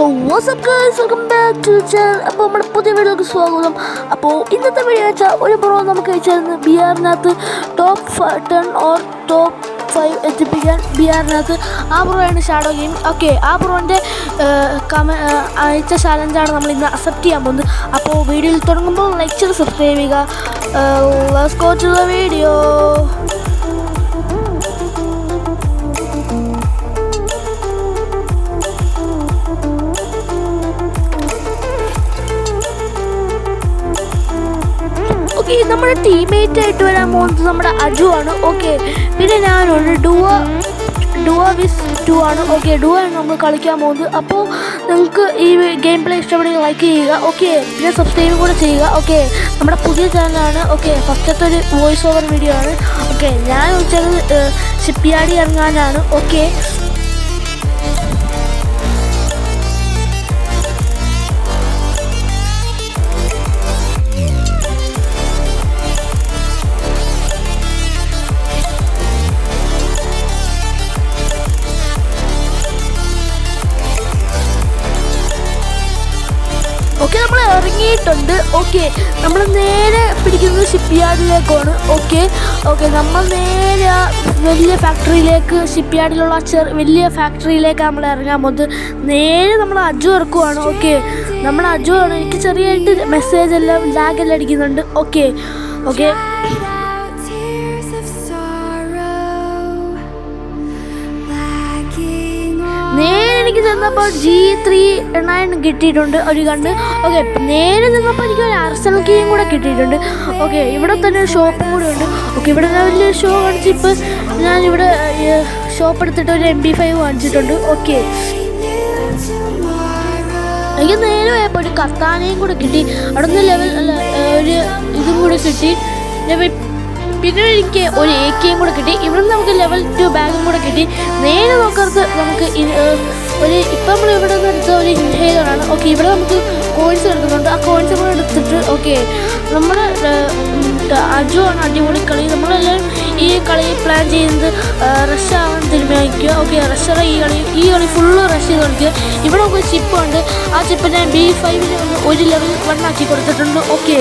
So what's up guys, welcome back to channel. അപ്പോൾ നമ്മുടെ പുതിയ വീഡിയോക്ക് സ്വാഗതം. അപ്പോൾ ഇന്നത്തെ വീഡിയോ വെച്ചാൽ ഒരു പ്രോ നമുക്ക് അയച്ചായിരുന്നു ബിആറിനകത്ത് ടോപ്പ് 10 ഓർ ടോപ്പ് 5 എത്തിപ്പിക്കാൻ. ബിആറിനകത്ത് ആ പ്രോയാണ് ഷാഡോ ഗെയിം. ഓക്കെ, ആ പ്രോൻ്റെ അയച്ച ചാലഞ്ചാണ് നമ്മൾ ഇന്ന് അക്സെപ്റ്റ് ചെയ്യാൻ പോകുന്നത്. അപ്പോൾ വീഡിയോയിൽ തുടങ്ങുമ്പോൾ ലൈക്ക് ചെയ്ത് സബ്സ്ക്രൈബ് ചെയ്യുക. Let's go to the video. Okay, നമ്മുടെ ടീംമേറ്റ് ആയിട്ട് വരാൻ പോകുന്നത് നമ്മുടെ അജു ആണ്. ഓക്കെ, പിന്നെ ഞാനുണ്ട് ഡുവ വിസ് 2 ആണ്. ഓക്കെ, ഡുവ ആണ് നമ്മൾ കളിക്കാൻ പോകുന്നത്. അപ്പോൾ നിങ്ങൾക്ക് ഈ ഗെയിം പ്ലേ ഇഷ്ടപ്പെടുമെങ്കിൽ ലൈക്ക് ചെയ്യുക. ഓക്കെ, പിന്നെ സബ്സ്ക്രൈബ് കൂടെ ചെയ്യുക. ഓക്കെ, നമ്മുടെ പുതിയ ചാനലാണ്. ഓക്കെ, ഫസ്റ്റത്തെ ഒരു വോയിസ് ഓവർ വീഡിയോ ആണ്. ഓക്കെ, ഞാൻ വെച്ചത് ഷിപ്പ്യാർഡിൽ ഇറങ്ങാനാണ്. ഓക്കെ, ഓക്കെ നമ്മൾ ഇറങ്ങിയിട്ടുണ്ട്. ഓക്കെ, നമ്മൾ നേരെ പിടിക്കുന്നത് ഷിപ്പ്യാർഡിലേക്കാണ്. ഓക്കെ നമ്മൾ നേരെ ആ വലിയ ഫാക്ടറിയിലേക്ക്, ഷിപ്പ്യാർഡിലുള്ള വലിയ ഫാക്ടറിയിലേക്ക് നമ്മൾ ഇറങ്ങാൻ പോകുന്നത്. നേരെ നമ്മൾ അജു ഇറക്കുവാണ്. ഓക്കെ, നമ്മൾ അജു ആണ്. എനിക്ക് ചെറിയായിട്ട് മെസ്സേജ് എല്ലാം ലാഗെല്ലാം അടിക്കുന്നുണ്ട്. ഓക്കെ നേരെ എനിക്ക് ചെന്നപ്പോൾ G39 കിട്ടിയിട്ടുണ്ട് ഒരു കണ്ണ്. ഓക്കെ, നേരെ ചെന്നപ്പോൾ എനിക്ക് ഒരു ആർസണൽ കീയും കൂടെ കിട്ടിയിട്ടുണ്ട്. ഓക്കെ, ഇവിടെ തന്നെ ഒരു ഷോപ്പും കൂടെ ഉണ്ട്. ഓക്കെ, ഇവിടെ ഞാൻ വലിയ ഷോ കാണിച്ച് ഇപ്പോൾ ഞാനിവിടെ ഷോപ്പ് എടുത്തിട്ട് ഒരു MP5 കാണിച്ചിട്ടുണ്ട്. ഓക്കെ, എനിക്ക് നേരെ പോയപ്പോൾ ഒരു കത്താനയും കൂടെ കിട്ടി. അവിടെ നിന്ന് ലെവൽ ഒരു ഇതും കൂടെ കിട്ടി. പിന്നെ എനിക്ക് ഒരു AKയും കൂടെ കിട്ടി. ഇവിടെ നിന്ന് നമുക്ക് ലെവൽ 2 ബാഗും കൂടെ കിട്ടി. നേരെ നോക്കരുത് നമുക്ക് ഒരു ഇപ്പം നമ്മൾ ഇവിടെ നിന്ന് എടുത്ത ഒരു ഇൻഹേലറാണ്. ഓക്കെ, ഇവിടെ നമുക്ക് കോയിൻസ് എടുക്കുന്നുണ്ട്. ആ കോയിൻസ് കൂടെ എടുത്തിട്ട് ഓക്കെ നമ്മൾ അജു ആണ് അടിപൊളി കളി. നമ്മളെല്ലാവരും ഈ കളി പ്ലാൻ ചെയ്യുന്നത് റഷ് ആവാൻ തീരുമാനിക്കുക. ഓക്കെ, റഷറ ഈ കളി ഫുള്ള് റഷ് ചെയ്ത് കളിക്കുക. ഇവിടെ നമുക്ക് ചിപ്പുണ്ട്. ആ ചിപ്പ് ഞാൻ B5 ഒരു ലെവൽ 1 ആക്കി കൊടുത്തിട്ടുണ്ട്. ഓക്കെ,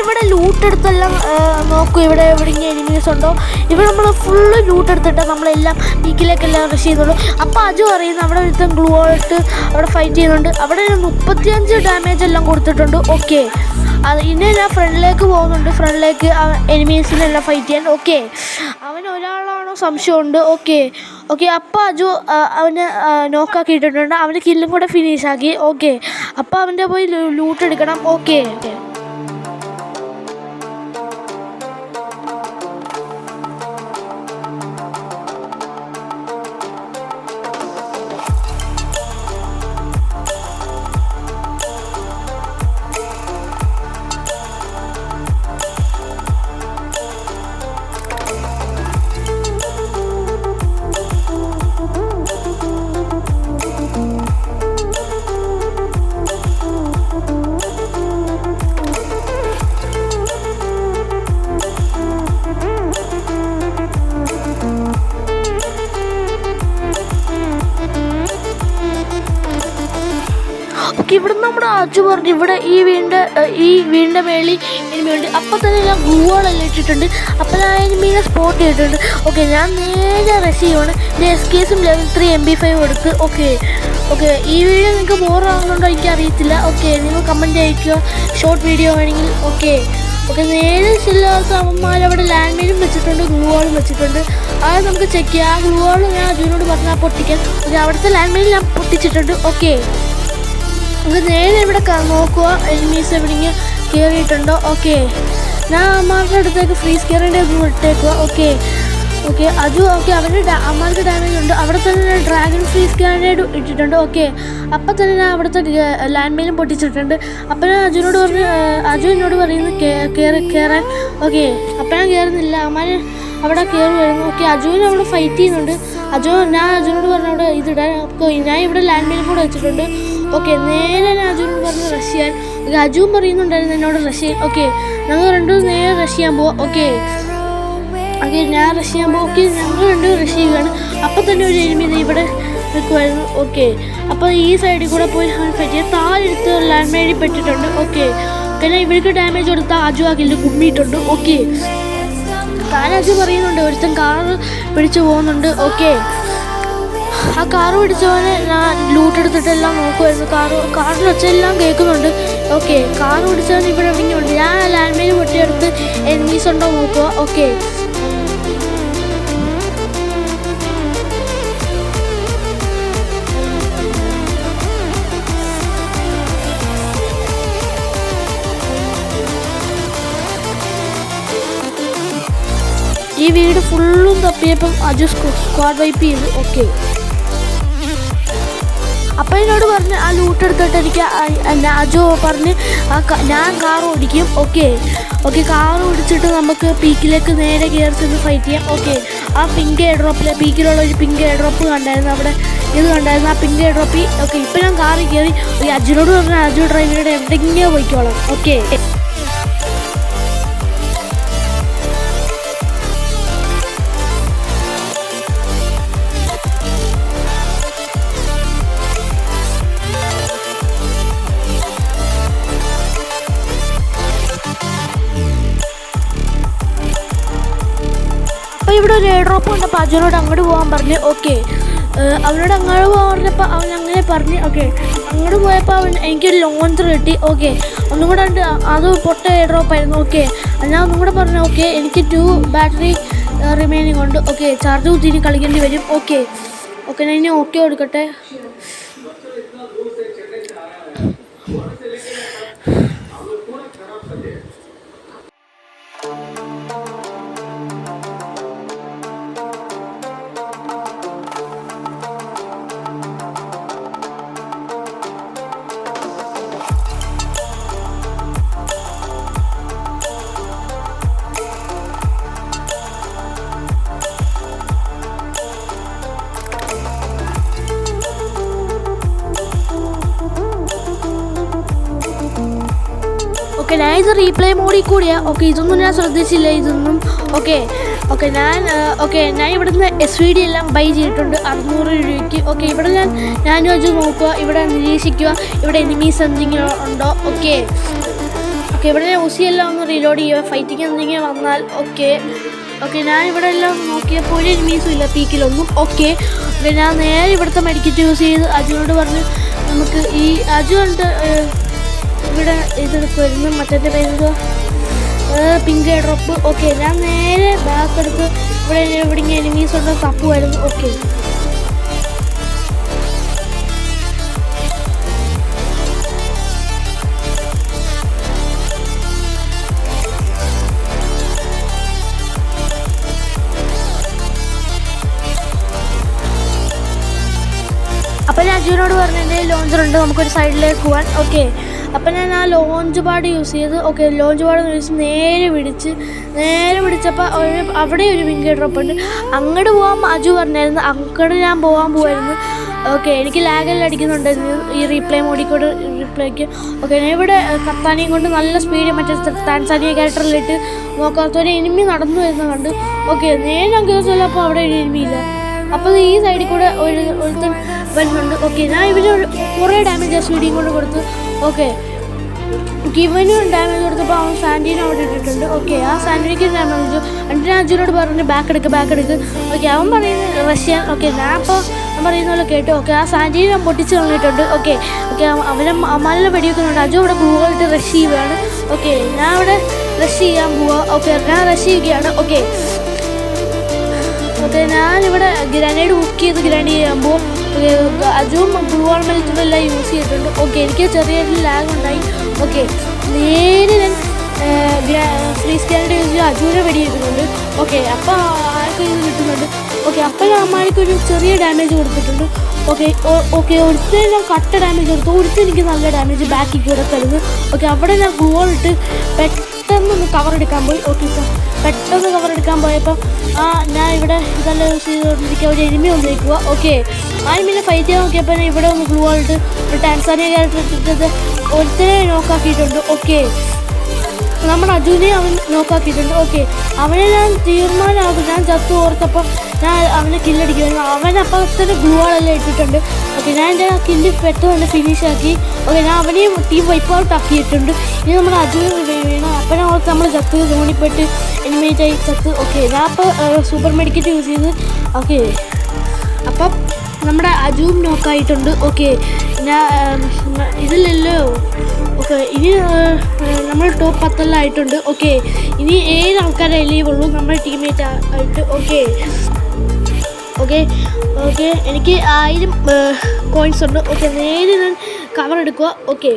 ഇവിടെ ലൂട്ട് എടുത്തെല്ലാം നോക്കൂ. ഇവിടെ എവിടെയെങ്കിലും എനിമീസ് ഉണ്ടോ? ഇവിടെ നമ്മൾ ഫുള്ള് ലൂട്ട് എടുത്തിട്ട് നമ്മളെല്ലാം പീക്കിലേക്കെല്ലാം റഷ് ചെയ്യുന്നുള്ളൂ. അപ്പോൾ അജു അറിയുന്നു അവിടെ ഒരുത്തം ഗ്ലൂ ആയിട്ട് അവിടെ ഫൈറ്റ് ചെയ്യുന്നുണ്ട്. അവിടെ 35 ഡാമേജ് എല്ലാം കൊടുത്തിട്ടുണ്ട്. ഓക്കെ, ഇനി ഞാൻ ഫ്രണ്ടിലേക്ക് പോകുന്നുണ്ട്. ഫ്രണ്ടിലേക്ക് എനിമീസിനെല്ലാം ഫൈറ്റ് ചെയ്യാൻ. ഓക്കെ, അവൻ ഒരാളാണോ സംശയമുണ്ട്. ഓക്കെ അപ്പോൾ അജു അവന് നോക്കാക്കിയിട്ടുണ്ട്. അവൻ്റെ കില്ലും കൂടെ ഫിനിഷ് ആക്കി. ഓക്കെ, അപ്പോൾ അവൻ്റെ പോയി ലൂട്ട് എടുക്കണം. ഓക്കെ, ഇവിടെ നമ്മുടെ അജു പറഞ്ഞു ഇവിടെ ഈ വീടിൻ്റെ മേളിൽ എനിമിയുണ്ട്. അപ്പം തന്നെ ഞാൻ ഗ്ലൂകളെല്ലാം ഇട്ടിട്ടുണ്ട്. അപ്പം ഞാൻ എനിമീനെ സ്പോട്ട് ചെയ്തിട്ടുണ്ട്. ഓക്കെ, ഞാൻ നേരെ റഷ് ചെയ്യുവാണ്. ഞാൻ SKSും ലെവൽ 3 MP5 എടുത്ത്. ഓക്കെ ഈ വീഡിയോ നിങ്ങൾക്ക് ബോറാകുന്നുണ്ടോ എനിക്കറിയത്തില്ല. ഓക്കെ, നിങ്ങൾ കമൻറ്റ് അയയ്ക്കുക ഷോർട്ട് വീഡിയോ വേണമെങ്കിൽ. ഓക്കെ ഓക്കെ നേരെ ചില്ലാത്ത അവന്മാരവിടെ ലാൻഡ് മൈനും വെച്ചിട്ടുണ്ട്, ഗ്ലൂ വാളും വെച്ചിട്ടുണ്ട്. അത് നമുക്ക് ചെക്ക് ചെയ്യാം. ആ ഗ്ലൂ വാൾ ഞാൻ അജുവിനോട് പറഞ്ഞാൽ പൊട്ടിക്കാൻ. ഓക്കെ അവിടുത്തെ ലാൻഡ് മൈനിൽ ഞാൻ പൊട്ടിച്ചിട്ടുണ്ട്. ഓക്കെ നമുക്ക് നേരെ ഇവിടെ നോക്കുക, എനിമീസ് എവിടെയെങ്കിലും കയറിയിട്ടുണ്ടോ. ഓക്കെ ഞാൻ അമ്മമാരുടെ അടുത്തേക്ക് ഫ്രീസ് കയറേണ്ടി ഒന്ന് വിട്ടേക്കുക. ഓക്കെ ഓക്കെ അജു ഓക്കെ അവൻ്റെ അമ്മമാർക്ക് ഡാമേജ് ഉണ്ട്. അവിടെ തന്നെ ഞാൻ ഡ്രാഗൺ ഫ്രീസ് ഗ്രാനേഡ് ഇട്ടിട്ടുണ്ട്. ഓക്കെ അപ്പം തന്നെ ഞാൻ അവിടുത്തെ ലാൻഡ് മൈനും പൊട്ടിച്ചിട്ടുണ്ട്. അപ്പം ഞാൻ അജുവിനോട് പറഞ്ഞു, അജു എന്നോട് പറയുന്നു കയറാൻ. ഓക്കെ അപ്പം ഞാൻ കയറുന്നില്ല, അമ്മ അവിടെ കയറുമായിരുന്നു. ഓക്കെ അജുവിന് അവിടെ ഫൈറ്റ് ചെയ്യുന്നുണ്ട്. ഞാൻ അജുവിനോട് പറഞ്ഞു അവിടെ ഇതിടാൻ. ഞാൻ ഇവിടെ ലാൻഡ് മൈനും കൂടെ വെച്ചിട്ടുണ്ട്. ഓക്കെ നേരെ ഞാൻ അജുവിനോട് പറഞ്ഞു റഷ് ചെയ്യാൻ. ഓക്കെ അജുവും പറയുന്നുണ്ടായിരുന്നു എന്നോട് റഷ് ചെയ്യാൻ. ഓക്കെ ഞങ്ങൾ രണ്ടും നേരെ റഷ് ചെയ്യാൻ പോവാം. ഓക്കെ ഓക്കെ ഞാൻ റഷ് ചെയ്യാൻ പോകും. ഓക്കെ ഞങ്ങൾ രണ്ടും റഷ് ചെയ്യുകയാണ്. അപ്പം തന്നെ ഒരു എനിമി ഇവിടെ നിൽക്കുമായിരുന്നു. ഓക്കെ അപ്പോൾ ഈ സൈഡിൽ കൂടെ പോയി ഫൈറ്റ് ചെയ്യാൻ. താഴെടുത്ത് ലാൻഡ് മൈനിൽ പെട്ടിട്ടുണ്ട്. ഓക്കെ പിന്നെ ഇവർക്ക് ഡാമേജ് കൊടുത്താൽ അജു ആ കില്ല് കുമ്മിയിട്ടുണ്ട്. ഓക്കെ അജു പറയുന്നുണ്ട് ഒരുത്തൻ കാറ് പിടിച്ചു പോകുന്നുണ്ട്. ഓക്കെ ആ കാറ് പിടിച്ചവനെ ഞാൻ ലൂട്ടെടുത്തിട്ടെല്ലാം നോക്കുമായിരുന്നു. കാറിൽ വെച്ചെല്ലാം കേൾക്കുന്നുണ്ട്. ഓക്കെ കാറ് പിടിച്ചവൻ ഇവിടെ എവിടെയുണ്ട്. ഞാൻ ലാൻഡ് മൈൻ പൊട്ടിയെടുത്ത് എനിമീസ് ഉണ്ടോ നോക്കുക. ഓക്കെ ഈ വീട് ഫുള്ളും തപ്പിയപ്പം അജു സ്ക്വാഡ് വൈപ്പ് ചെയ്തു. ഓക്കെ അപ്പം എന്നോട് പറഞ്ഞ് ആ ലൂട്ടെടുത്തിട്ട് എനിക്ക് അജു പറഞ്ഞ് ഞാൻ കാർ ഓടിക്കും. ഓക്കെ ഓക്കെ കാർ ഓടിച്ചിട്ട് നമുക്ക് പീക്കിലേക്ക് നേരെ കയറി ചെന്ന് ഫൈറ്റ് ചെയ്യാം. ഓക്കെ ആ പിങ്ക് എയർ ഡ്രോപ്പിലെ പീക്കിലുള്ള ഒരു പിങ്ക് എയർ ഡ്രോപ്പ് കണ്ടായിരുന്നു, അവിടെ ഇത് കണ്ടായിരുന്നു ആ പിങ്ക് എയർ ഡ്രോപ്പിൽ. ഓക്കെ ഇപ്പം ഞാൻ കാറിൽ കയറി. അജുനോട് പറഞ്ഞാൽ അജു ഡ്രൈവറുടെ എവിടെയെങ്കിലും പോയിക്കോളാം. ഓക്കെ അപ്പോൾ ഇവിടെ ഒരു എയർ ഡ്രോപ്പ് കണ്ടപ്പോൾ അജുനോട് അങ്ങോട്ട് പോകാൻ പറഞ്ഞു. ഓക്കെ അവനോട് അങ്ങോട്ട് പോകാൻ പറഞ്ഞപ്പോൾ അവൻ അങ്ങനെ പറഞ്ഞു. ഓക്കെ അങ്ങോട്ട് പോയപ്പോൾ എനിക്കൊരു ലോഞ്ചർ കിട്ടി. ഓക്കെ ഒന്നും കൂടെ ഉണ്ട്, അത് പൊട്ട എയർ ഡ്രോപ്പായിരുന്നു. ഓക്കെ ഞാൻ ഒന്നും കൂടെ പറഞ്ഞു. ഓക്കെ എനിക്ക് 2 ബാറ്ററി റിമൈനിങ് ഉണ്ട്. ഓക്കെ ചാർജ് കുത്തിനി കളിക്കേണ്ടി വരും. ഓക്കെ ഓക്കെ ഞാൻ ഇനി ഓക്കെ കൊടുക്കട്ടെ. ഓക്കെ ഞാൻ ഇത് റീപ്ലേ മോഡിൽ കൂടിയാണ്. ഓക്കെ ഇതൊന്നും ഞാൻ ശ്രദ്ധിച്ചില്ല ഇതൊന്നും. ഓക്കെ ഓക്കെ ഞാൻ ഇവിടുന്ന് SVD എല്ലാം ബൈ ചെയ്തിട്ടുണ്ട് 600 രൂപയ്ക്ക്. ഓക്കെ ഇവിടെ ഞാനും അജു നോക്കുക, ഇവിടെ നിരീക്ഷിക്കുക ഇവിടെ എനിമീസ് എന്തെങ്കിലും ഉണ്ടോ. ഓക്കെ ഓക്കെ ഇവിടെ ഞാൻ എല്ലാം ഒന്ന് റീലോഡ് ചെയ്യുക, ഫൈറ്റിങ് എന്തെങ്കിലും വന്നാൽ. ഓക്കെ ഓക്കെ ഞാൻ ഇവിടെ എല്ലാം നോക്കിയപ്പോൾ ഒരു എനിമീസും ഇല്ല പീക്കിലൊന്നും. ഓക്കെ ഞാൻ നേരെ ഇവിടുത്തെ മെഡിക്കറ്റ് യൂസ് ചെയ്ത് അജുനോട് പറഞ്ഞ് നമുക്ക് ഈ അജു ഉണ്ട് ഇവിടെ ഇതെടുക്കുമായിരുന്നു, മറ്റേ പേര് പിങ്ക് എയർ ഡ്രോപ്പ്. ഓക്കെ ഞാൻ നേരെ ബാക്ക് എടുത്ത് ഇവിടെ എവിടെയെങ്കിലും എനിമീസ് ഉണ്ടോ തപ്പുമായിരുന്നു. ഓക്കെ അപ്പം ഞാൻ അജുവിനോട് പറഞ്ഞു എൻ്റെ ലോഞ്ചറുണ്ട് നമുക്കൊരു സൈഡിലേക്ക് പോകാൻ. ഓക്കെ അപ്പം ഞാൻ ആ ലോഞ്ച് പാഡ് യൂസ് ചെയ്ത്. ഓക്കെ ലോഞ്ച് പാഡ് യൂസ് നേരെ പിടിച്ചപ്പോൾ അവിടെ ഒരു പിങ്ക് ഡ്രോപ്പ് ഉണ്ട്. അങ്ങോട്ട് പോകാൻ അജു പറഞ്ഞായിരുന്നു, അങ്ങോട്ട് ഞാൻ പോകാമായിരുന്നു. ഓക്കെ എനിക്ക് ലാഗെല്ലാം അടിക്കുന്നുണ്ടായിരുന്നു ഈ റീപ്ലേ മോഡിൽ കൂടെ റീപ്ലേക്ക്. ഓക്കെ ഞാൻ ഇവിടെ കത്താനെയും കൊണ്ട് നല്ല സ്പീഡിൽ മറ്റേ താൻസാനിയ ക്യാരക്ടറിലിട്ട് നോക്കാത്തൊരു എനിമി നടന്നു വരുന്ന കണ്ട്. ഓക്കെ നേരെ ഞാൻ കേസല്ല, അപ്പോൾ അവിടെ ഒരു എനിമിയില്ല. അപ്പോൾ ഈ സൈഡിൽ കൂടെ ഒരുത്തൻ വരുന്നുണ്ട്. ഓക്കെ ഞാൻ ഇവന് കുറേ ഡാമേജ് SVD കൊണ്ട് കൊടുത്തു. ഓക്കെ ഇവനും ഡാമേജ് കൊടുത്തപ്പോൾ അവൻ സാൻഡീനെ അവിടെ ഇട്ടിട്ടുണ്ട്. ഓക്കെ ആ സാൻഡിനിക്ക് ഡാമേജ് എന്നിട്ട് ഞാൻ അജുനോട് പറഞ്ഞു ബാക്ക് എടുക്ക്. ഓക്കെ അവൻ പറയുന്നത് റഷ്യ. ഓക്കെ ഞാൻ പറയുന്ന പോലെ കേട്ടു. ഓക്കെ ആ സാൻഡീനെ ഞാൻ പൊട്ടിച്ച് കളഞ്ഞിട്ടുണ്ട്. ഓക്കെ അവനെ നല്ല വെടിവെക്കുന്നുണ്ട്. അജു അവിടെ ഗ്ലൂവായിട്ട് റഷ് ചെയ്യുകയാണ്. ഓക്കെ ഞാൻ അവിടെ റഷ് ചെയ്യാൻ പോവാ. ഓക്കെ, ഞാൻ റഷ് ചെയ്യുകയാണ്. ഓക്കെ, ഞാനിവിടെ ഗ്രനേഡ് ബുക്ക് ചെയ്ത് ഗ്രനേഡ് ചെയ്യുമ്പോൾ അജുവും ബ്ലൂ വാൾ മെൽറ്റും എല്ലാം യൂസ് ചെയ്തിട്ടുണ്ട്. ഓക്കെ, എനിക്ക് ചെറിയൊരു ലാഗ് ഉണ്ടായി. ഓക്കെ, നേരെ ഞാൻ ഫ്രീസ് ഗ്രനേഡ് യൂസ് ചെയ്ത് അജുവിനെ വെടിയിട്ടുണ്ട്. ഓക്കെ, അപ്പോൾ ആർക്കും ഇത് കിട്ടുന്നുണ്ട്. ഓക്കെ, അപ്പോൾ അമ്മമാർക്കൊരു ചെറിയ ഡാമേജ് കൊടുത്തിട്ടുണ്ട്. ഓക്കെ, ഒരുത്തേ ഞാൻ കട്ട ഡാമേജ് കൊടുത്തു, ഒരുത്തേ എനിക്ക് നല്ല ഡാമേജ് ബാക്കിൽ കൊടുക്കരുത്. ഓക്കെ, അവിടെ ഞാൻ ഗോൾ ഇട്ട് പെട്ടെന്ന് കവർ എടുക്കാൻ പോയി. ഓക്കെ, പെട്ടെന്ന് കവർ എടുക്കാൻ പോയപ്പോൾ ഞാൻ ഇവിടെ ഇതെല്ലാം യൂസ് ചെയ്തുകൊണ്ടിരിക്കുക ഒരു എനിമി വന്നിരിക്കുക. ഓക്കെ, പിന്നെ ഫൈറ്റ് ചെയ്യാൻ നോക്കിയപ്പോൾ ഞാൻ ഇവിടെ ഒന്ന് ഗ്ലൂ ആയിട്ട് ഒരു ടാൻസാനിയ ക്യാരക്ടർ ഇട്ടിട്ട് ഒരുത്തനെ നോക്കാക്കിയിട്ടുണ്ട്. ഓക്കെ, നമ്മുടെ അജുവിനെ അവൻ നോക്കാക്കിയിട്ടുണ്ട്. ഓക്കെ, അവനെ ഞാൻ തീരുമാനമാകും. ഞാൻ ചത്തു ഓർത്തപ്പോൾ ഞാൻ അവനെ കില്ലടിക്കുമായിരുന്നു. അവനപ്പോൾ തന്നെ ഗ്ലൂ ആളെല്ലാം ഇട്ടിട്ടുണ്ട്. ഓക്കെ, ഞാൻ എൻ്റെ കില്ല് പെട്ടെന്ന് ഫിനിഷാക്കി. ഓക്കെ, ഞാൻ അവനെയും ടീം വൈപ്പ് ഔട്ട് ആക്കിയിട്ടുണ്ട്. ഇനി നമ്മുടെ അജുവിന് വീണു. അപ്പം ഞാൻ ഓർത്ത് നമ്മൾ ചത്ത് ധോണിപ്പെട്ട് എനിമേറ്റായി ചത്ത്. ഓക്കെ, ഞാൻ അപ്പോൾ സൂപ്പർ മെഡിക്കറ്റ് യൂസ് ചെയ്ത്. ഓക്കെ, അപ്പം നമ്മുടെ അജുവും നോക്കായിട്ടുണ്ട്. ഓക്കെ, ഞാൻ ഇതിലല്ലോ. ഓക്കെ, ഇനി നമ്മൾ ടോപ്പ് 10 ആയിട്ടുണ്ട്. ഓക്കെ, ഇനി 7 ആൾക്കാരെ ലീവുള്ളൂ നമ്മുടെ ടീമേറ്റ് ആയിട്ട്. ഓക്കെ, എനിക്ക് 1000 കോയിൻസ് ഉണ്ട്. ഓക്കെ, നേരെ ഞാൻ കവർ എടുക്കുക. ഓക്കെ,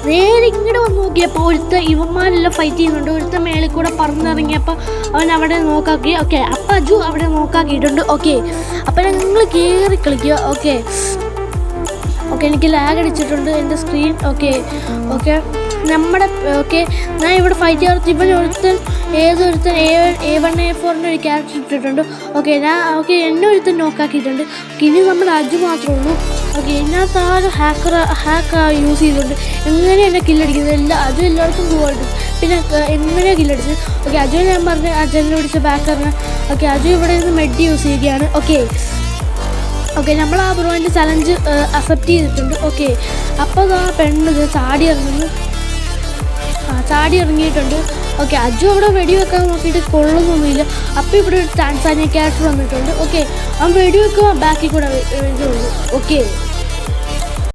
നേരെ ഇങ്ങോട്ട് വന്ന് നോക്കിയപ്പോൾ ഇവന്മാരെല്ലാം ഫൈറ്റ് ചെയ്യുന്നുണ്ട്. ഒരുത്ത മേളിൽ കൂടെ പറന്നിറങ്ങിയപ്പോൾ അവൻ അവിടെ നോക്കാക്കി. ഓക്കെ, അപ്പം അജു അവിടെ നോക്കാക്കിയിട്ടുണ്ട്. ഓക്കെ, അപ്പം നിങ്ങൾ കയറി കളിക്കുക. ഓക്കെ, എനിക്ക് ലാഗ് അടിച്ചിട്ടുണ്ട് എൻ്റെ സ്ക്രീൻ. ഓക്കെ, നമ്മുടെ ഞാൻ ഇവിടെ ഫൈറ്റ് ചെയ്യാത്ത ഇവൻ ഏതൊരുത്തൻ A1 A4 ഒരു ക്യാരക്ടർ ഇട്ടിട്ടുണ്ട്. എന്നെ ഒരുത്തൻ നോക്കാക്കിയിട്ടുണ്ട്. ഇനി നമ്മുടെ അജു മാത്രമേ ഉള്ളൂ. ഓക്കെ, ഇതിനകത്ത് ഹാക്ക് യൂസ് ചെയ്തിട്ടുണ്ട്. എങ്ങനെയാണ് എന്നെ കില്ലടിക്കുന്നത്? അജു എല്ലായിടത്തും പോകാറുണ്ട്. പിന്നെ എങ്ങനെയാണ് കില്ലടിച്ചത്? ഓക്കെ, അജു ഞാൻ പറഞ്ഞ അജനെ പിടിച്ച ബാക്കറിന്. ഓക്കെ, അജു ഇവിടെ നിന്ന് മെഡ് യൂസ് ചെയ്യുകയാണ്. ഓക്കെ, നമ്മൾ ആ ബ്രോയിൻ്റെ ചലഞ്ച് അക്സെപ്റ്റ് ചെയ്തിട്ടുണ്ട്. ഓക്കെ, അപ്പോൾ ആ പെണ്ണ് ചാടി ഇറങ്ങിയിട്ടുണ്ട്. ഓക്കെ, അജു അവിടെ വെടിവെക്കാൻ നോക്കിയിട്ട് കൊള്ളുന്നൊന്നുമില്ല. അപ്പോൾ ഇവിടെ ഒരു ടാൻസാനിയ ക്യാരക്ടർ വന്നിട്ടുണ്ട്. ഓക്കെ, അവൻ വെടിവെക്കുക ബാക്കിൽ കൂടെ വരുന്നുള്ളൂ. ഓക്കെ,